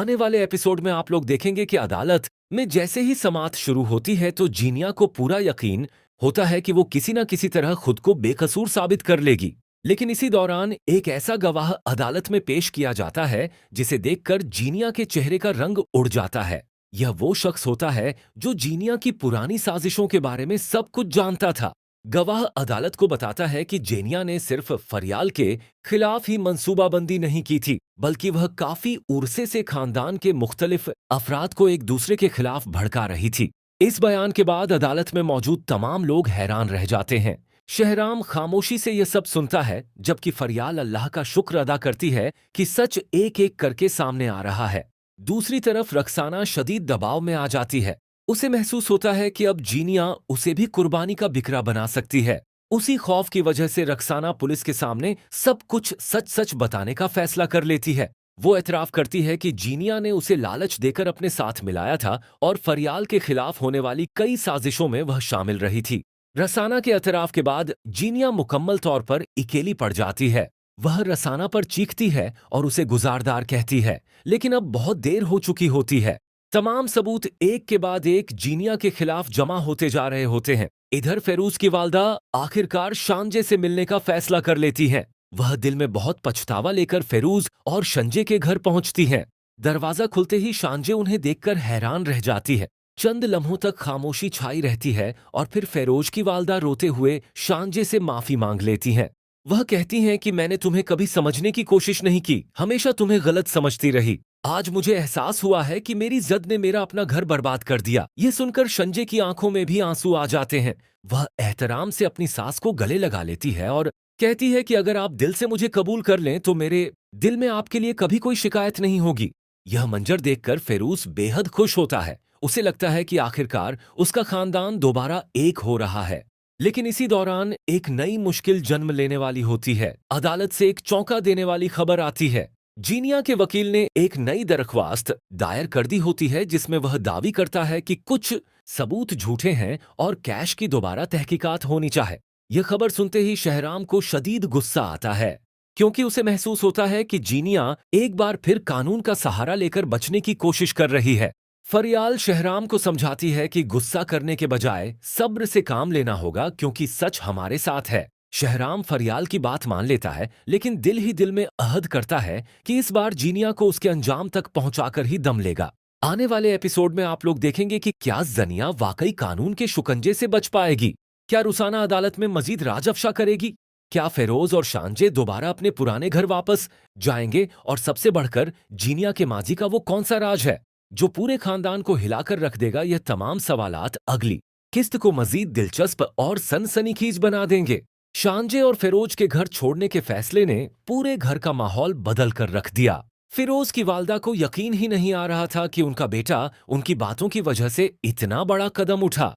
आने वाले एपिसोड में आप लोग देखेंगे कि अदालत में जैसे ही समाअत शुरू होती है तो जीनिया को पूरा यकीन होता है कि वो किसी न किसी तरह खुद को बेकसूर साबित कर लेगी। लेकिन इसी दौरान एक ऐसा गवाह अदालत में पेश किया जाता है जिसे देखकर जीनिया के चेहरे का रंग उड़ जाता है। यह वो शख्स होता है जो जीनिया की पुरानी साजिशों के बारे में सब कुछ जानता था। गवाह अदालत को बताता है कि जेनिया ने सिर्फ फरियाल के खिलाफ ही मंसूबाबंदी नहीं की थी, बल्कि वह काफी उर्से से खानदान के मुख्तलिफ अफराद को एक दूसरे के खिलाफ भड़का रही थी। इस बयान के बाद अदालत में मौजूद तमाम लोग हैरान रह जाते हैं। शहराम खामोशी से यह सब सुनता है, जबकि फरियाल अल्लाह का शुक्र अदा करती है कि सच एक एक करके सामने आ रहा है। दूसरी तरफ रक्साना शदीद दबाव में आ जाती है। उसे महसूस होता है कि अब जीनिया उसे भी कुर्बानी का बिकरा बना सकती है। उसी खौफ की वजह से रक्साना पुलिस के सामने सब कुछ सच सच बताने का फैसला कर लेती है। वो एतराफ करती है कि जीनिया ने उसे लालच देकर अपने साथ मिलाया था और फरियाल के खिलाफ होने वाली कई साजिशों में वह शामिल रही थी। रसाना के एतराफ के बाद जीनिया मुकम्मल तौर पर अकेली पड़ जाती है। वह रसाना पर चीखती है और उसे गुजारदार कहती है, लेकिन अब बहुत देर हो चुकी होती है। तमाम सबूत एक के बाद एक जीनिया के खिलाफ जमा होते जा रहे होते हैं। इधर फेरूज की वालदा आखिरकार शांजे से मिलने का फैसला कर लेती हैं। वह दिल में बहुत पछतावा लेकर फेरूज और शंजे के घर पहुंचती हैं। दरवाजा खुलते ही शांजे उन्हें देखकर हैरान रह जाती है। चंद लम्हों तक खामोशी छाई रहती है और फिर फेरोज की वालदा रोते हुए शांजे से माफी मांग लेती हैं। वह कहती हैं कि मैंने तुम्हें कभी समझने की कोशिश नहीं की, हमेशा तुम्हें गलत समझती रही। आज मुझे एहसास हुआ है कि मेरी जद ने मेरा अपना घर बर्बाद कर दिया। ये सुनकर शंजे की आंखों में भी आंसू आ जाते हैं। वह एहतराम से अपनी सास को गले लगा लेती है और कहती है कि अगर आप दिल से मुझे कबूल कर लें तो मेरे दिल में आपके लिए कभी कोई शिकायत नहीं होगी। यह मंजर देखकर फेरूज बेहद खुश होता है। उसे लगता है कि आखिरकार उसका खानदान दोबारा एक हो रहा है। लेकिन इसी दौरान एक नई मुश्किल जन्म लेने वाली होती है। अदालत से एक चौंका देने वाली खबर आती है। जीनिया के वकील ने एक नई दरख्वास्त दायर कर दी होती है जिसमें वह दावी करता है कि कुछ सबूत झूठे हैं और कैश की दोबारा तहकीकात होनी चाहिए। यह खबर सुनते ही शहराम को शदीद गुस्सा आता है, क्योंकि उसे महसूस होता है कि जीनिया एक बार फिर कानून का सहारा लेकर बचने की कोशिश कर रही है। फरियाल शहराम को समझाती है कि गुस्सा करने के बजाय सब्र से काम लेना होगा, क्योंकि सच हमारे साथ है। शहराम फरियाल की बात मान लेता है, लेकिन दिल ही दिल में अहद करता है कि इस बार जीनिया को उसके अंजाम तक पहुंचाकर ही दम लेगा। आने वाले एपिसोड में आप लोग देखेंगे कि क्या जनिया वाकई कानून के शिकंजे से बच पाएगी। क्या रुसाना अदालत में मजीद राज अफशा करेगी। क्या फेरोज और शांजे दोबारा अपने पुराने घर वापस जाएंगे। और सबसे बढ़कर जीनिया के माजी का वो कौन सा राज है जो पूरे खानदान को हिलाकर रख देगा। यह तमाम सवालात अगली किस्त को मजीद दिलचस्प और सनसनीखेज बना देंगे। शांजे और फिरोज के घर छोड़ने के फैसले ने पूरे घर का माहौल बदल कर रख दिया। फिरोज की वालदा को यकीन ही नहीं आ रहा था कि उनका बेटा उनकी बातों की वजह से इतना बड़ा कदम उठा।